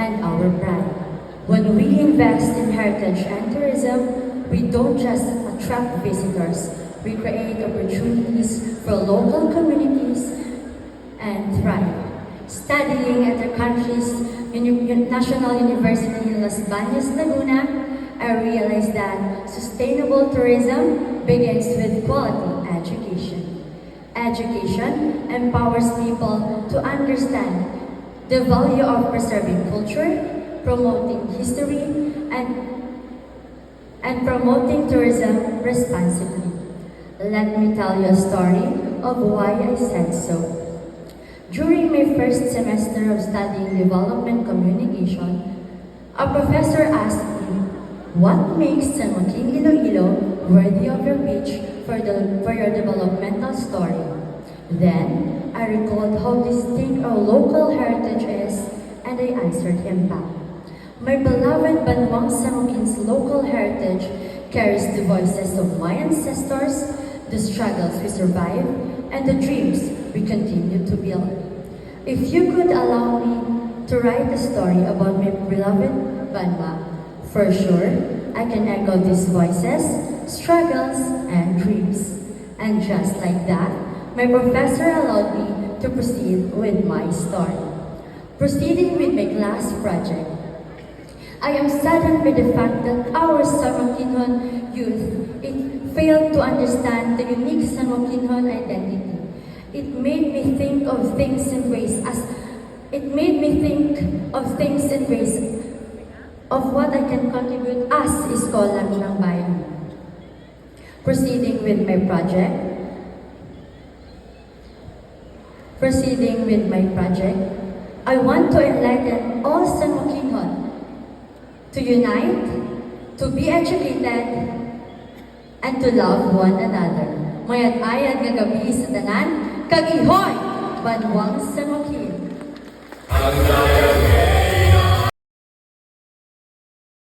and our pride. When we invest in heritage and tourism, we don't just attract visitors, we create opportunities for local communities and thrive. Studying at the country's National University in Las Bañas, Laguna, I realized that sustainable tourism begins with quality education. Education empowers people to understand the value of preserving culture, promoting history, and promoting tourism responsibly. Let me tell you a story of why I said so. During my first semester of studying development communication, a professor asked me, what makes San Joaquin Iloilo worthy of your pitch for your developmental story? Then, I recalled how distinct our local heritage is, and I answered him back. My beloved Banwang San Joaquin's local heritage carries the voices of my ancestors, the struggles we survived, and the dreams we continue to build. If you could allow me to write a story about my beloved Banwa, for sure, I can echo these voices, struggles, and dreams. And just like that, my professor allowed me to proceed with my story. Proceeding with my class project, I am saddened by the fact that our San Joaquinhon youth failed to understand the unique San Joaquinhon identity. It made me think of things in ways of what I can contribute as scholar ng bayan. Proceeding with my project, I want to enlighten all San Joaquinhon to unite, to be educated, and to love one another. Mayat-ayat nga gabi sa tanan, kagihoy! Banwang San Joaquin.